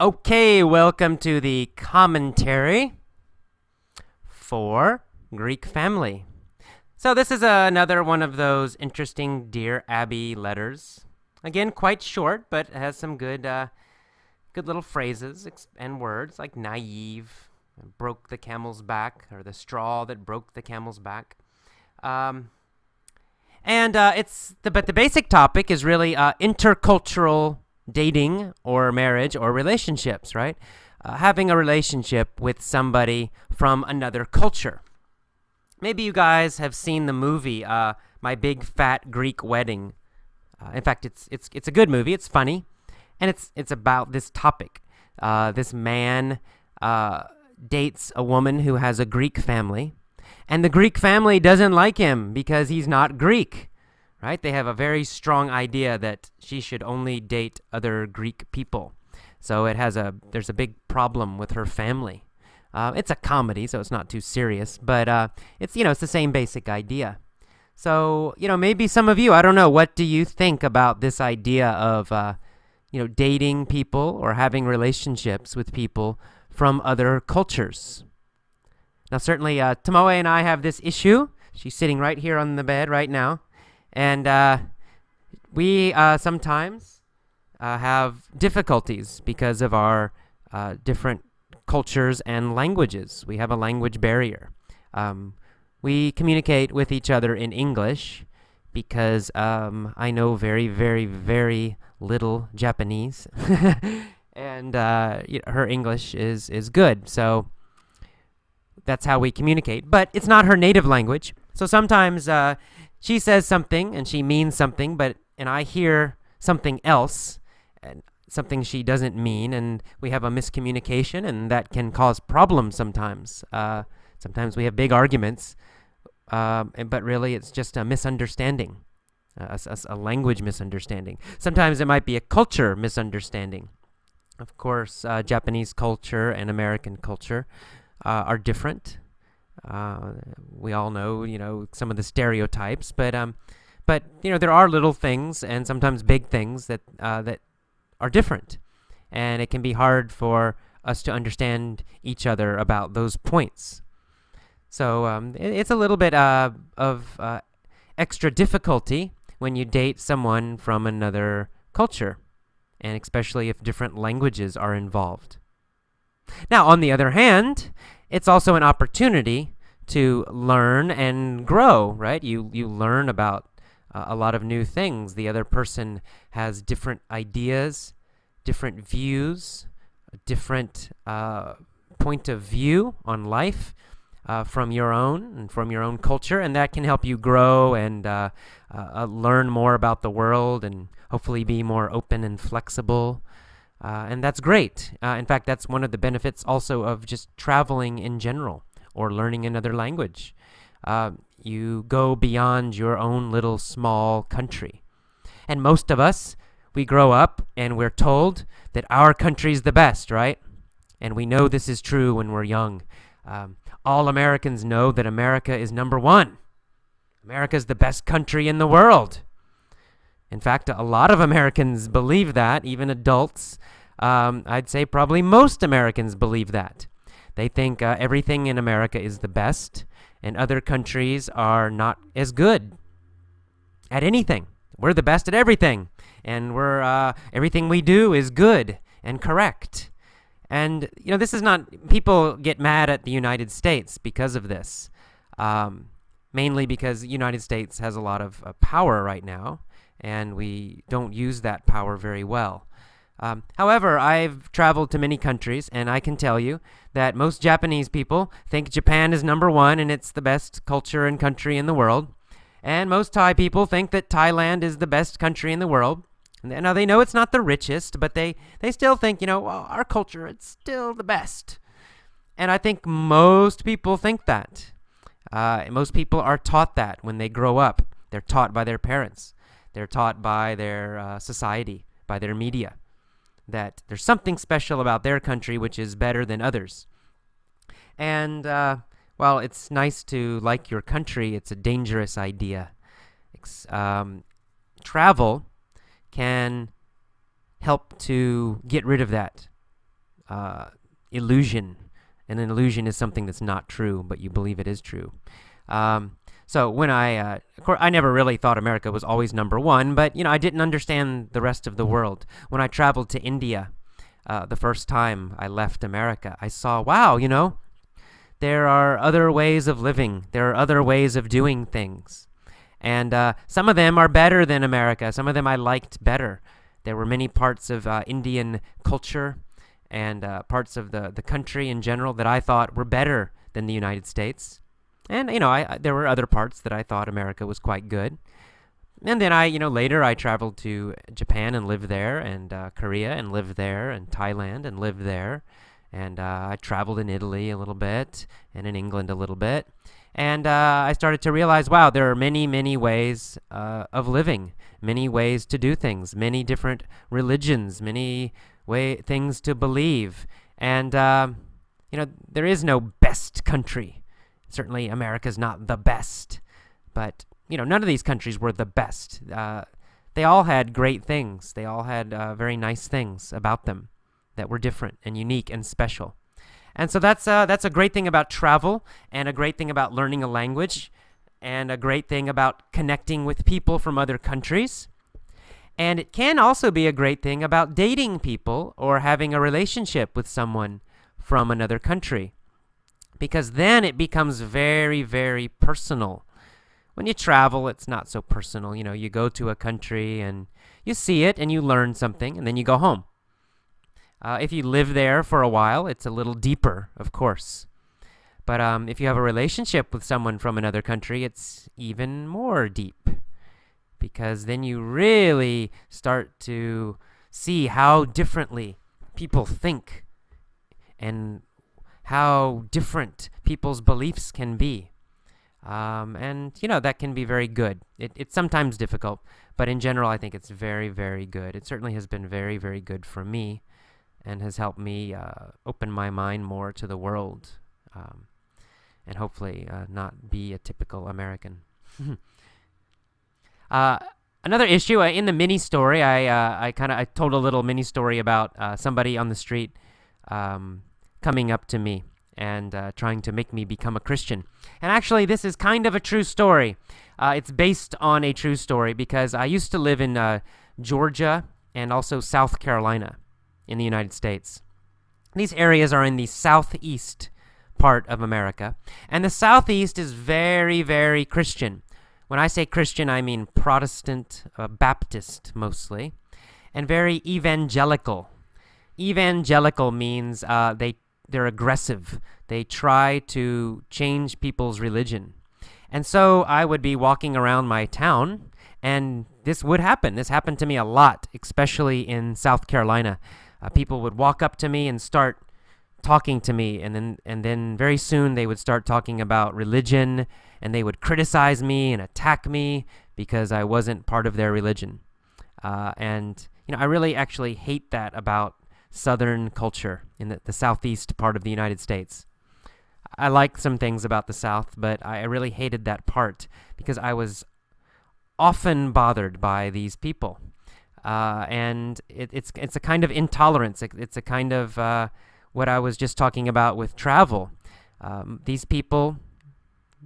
Okay, welcome to the commentary for Greek family. So this is another one of those interesting Dear Abby letters. Again, quite short, but it has some good little phrases and words like naive, broke the camel's back, or the straw that broke the camel's back. Um, but the basic topic is really intercultural dating or marriage or relationships, right? Having a relationship with somebody from another culture. Maybe you guys have seen the movie My Big Fat Greek Wedding. In fact, it's a good movie. It's funny, and it's about this topic. This man dates a woman who has a Greek family, and the Greek family doesn't like him because he's not Greek, right? They have a very strong idea that she should only date other Greek people. So there's a big problem with her family. It's a comedy, so it's not too serious, but it's the same basic idea. So, maybe some of you, I don't know, what do you think about this idea of, dating people or having relationships with people from other cultures? Now, certainly, Tomoe and I have this issue. She's sitting right here on the bed right now. And we sometimes have difficulties because of our different cultures and languages. We have a language barrier. We communicate with each other in English because I know very, very, very little Japanese. And her English is good. So that's how we communicate. But it's not her native language. So sometimes she says something and she means something, and I hear something else, and something she doesn't mean, and we have a miscommunication, and that can cause problems sometimes. Sometimes we have big arguments, but really it's just a misunderstanding, a language misunderstanding. Sometimes it might be a culture misunderstanding. Of course, Japanese culture and American culture are different. We all know, some of the stereotypes, but there are little things and sometimes big things that are different, and it can be hard for us to understand each other about those points. So it's a little bit of extra difficulty when you date someone from another culture, and especially if different languages are involved. Now, on the other hand, it's also an opportunity to learn and grow, right? You learn about a lot of new things. The other person has different ideas, different views, a different point of view on life from your own and from your own culture, and that can help you grow and learn more about the world and hopefully be more open and flexible. And that's great. In fact, that's one of the benefits also of just traveling in general or learning another language. You go beyond your own little small country. And most of us, we grow up and we're told that our country's the best, right? And we know this is true when we're young. All Americans know that America is number one. America's the best country in the world. In fact, a lot of Americans believe that, even adults. I'd say probably most Americans believe that. They think everything in America is the best, and other countries are not as good at anything. We're the best at everything, and everything we do is good and correct. And, this is not, people get mad at the United States because of this, mainly because the United States has a lot of power right now, and we don't use that power very well. However, I've traveled to many countries, and I can tell you that most Japanese people think Japan is number one and it's the best culture and country in the world. And most Thai people think that Thailand is the best country in the world. Now, they know it's not the richest, but they still think, well, our culture, it's still the best. And I think most people think that. Most people are taught that when they grow up. They're taught by their parents. They're taught by their society, by their media, that there's something special about their country which is better than others. And while it's nice to like your country, it's a dangerous idea. Travel can help to get rid of that. illusion. And an illusion is something that's not true, but you believe it is true. So when of course, I never really thought America was always number one, but, I didn't understand the rest of the world. When I traveled to India, the first time I left America, I saw, wow, there are other ways of living. There are other ways of doing things. And some of them are better than America. Some of them I liked better. There were many parts of Indian culture and parts of the country in general that I thought were better than the United States. And, there were other parts that I thought America was quite good. And then later I traveled to Japan and lived there, and Korea and lived there, and Thailand and lived there. And I traveled in Italy a little bit, and in England a little bit. And I started to realize, wow, there are many, many ways of living, many ways to do things, many different religions, many things to believe. And, there is no best country. Certainly America's not the best, but, none of these countries were the best. They all had great things. They all had very nice things about them that were different and unique and special. And so that's a great thing about travel, and a great thing about learning a language, and a great thing about connecting with people from other countries. And it can also be a great thing about dating people or having a relationship with someone from another country, because then it becomes very, very personal. When you travel, it's not so personal. You go to a country and you see it and you learn something, and then you go home. If you live there for a while, it's a little deeper, of course. But if you have a relationship with someone from another country, it's even more deep, because then you really start to see how differently people think and how different people's beliefs can be. And, that can be very good. It's sometimes difficult, but in general, I think it's very, very good. It certainly has been very, very good for me, and has helped me open my mind more to the world, and hopefully not be a typical American. Another issue in the mini story, I told a little mini story about somebody on the street coming up to me and trying to make me become a Christian. And actually, this is kind of a true story. It's based on a true story, because I used to live in Georgia and also South Carolina in the United States. These areas are in the southeast part of America, and the southeast is very, very Christian. When I say Christian, I mean Protestant, Baptist mostly, and very evangelical. Evangelical means they're aggressive. They try to change people's religion. And so I would be walking around my town, and this would happen. This happened to me a lot, especially in South Carolina. People would walk up to me and start talking to me, and then very soon they would start talking about religion, and they would criticize me and attack me because I wasn't part of their religion. And I really actually hate that about Southern culture in the southeast part of the United States. I like some things about the South, but I really hated that part, because I was often bothered by these people. And it's a kind of intolerance. It's a kind of what I was just talking about with travel. These people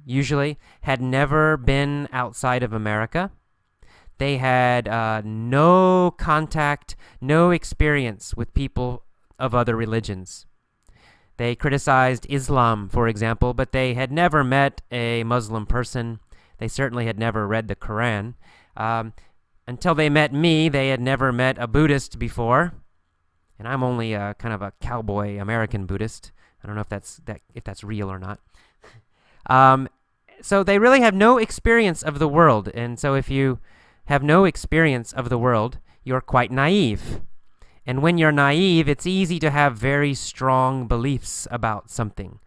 usually had never been outside of America. They had no contact, no experience with people of other religions. They criticized Islam, for example, but they had never met a Muslim person. They certainly had never read the Quran. Until they met me, they had never met a Buddhist before. And I'm only kind of a cowboy American Buddhist. I don't know if that's real or not. So they really have no experience of the world. And so if you have no experience of the world, you're quite naive. And when you're naive, it's easy to have very strong beliefs about something,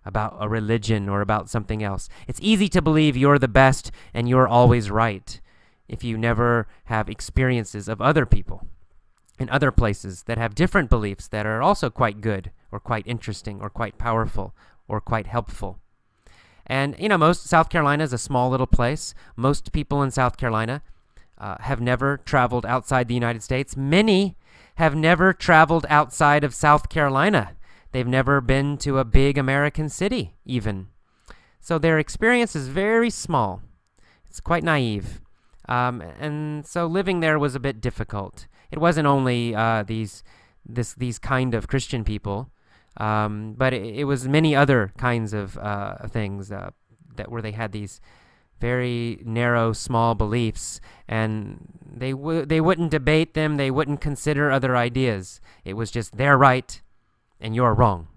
about a religion or about something else. It's easy to believe you're the best and you're always right if you never have experiences of other people in other places that have different beliefs that are also quite good or quite interesting or quite powerful or quite helpful. And, South Carolina is a small little place. Most people in South Carolina have never traveled outside the United States. Many have never traveled outside of South Carolina. They've never been to a big American city, even. So their experience is very small. It's quite naive. And so living there was a bit difficult. It wasn't only these kind of Christian people, but it was many other kinds of things where they had these very narrow, small beliefs, and they wouldn't debate them. They wouldn't consider other ideas. It was just they're right and you're wrong.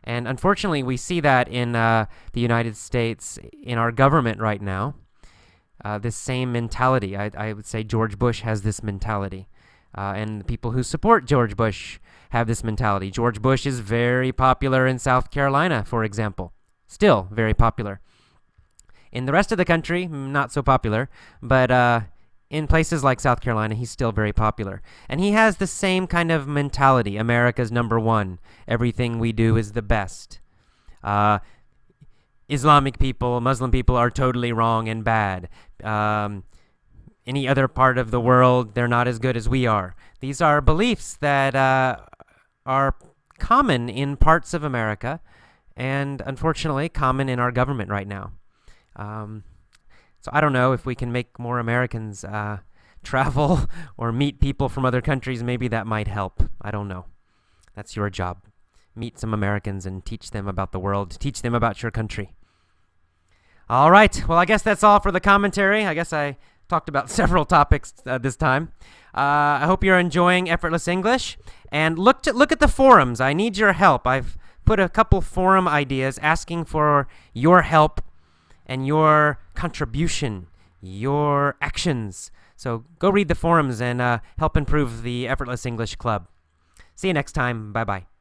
And unfortunately, we see that in the United States, in our government right now. This same mentality. I would say George Bush has this mentality. And the people who support George Bush have this mentality. George Bush is very popular in South Carolina, for example. Still very popular. In the rest of the country, not so popular. But in places like South Carolina, he's still very popular. And he has the same kind of mentality. America's number one. Everything we do is the best. Islamic people, Muslim people are totally wrong and bad. Any other part of the world, they're not as good as we are. These are beliefs that are common in parts of America and, unfortunately, common in our government right now. So I don't know if we can make more Americans travel or meet people from other countries. Maybe that might help. I don't know. That's your job. Meet some Americans and teach them about the world. Teach them about your country. All right. Well, I guess that's all for the commentary. I guess I talked about several topics this time. I hope you're enjoying Effortless English. And look at the forums. I need your help. I've put a couple forum ideas asking for your help and your contribution, your actions. So go read the forums and help improve the Effortless English Club. See you next time. Bye-bye.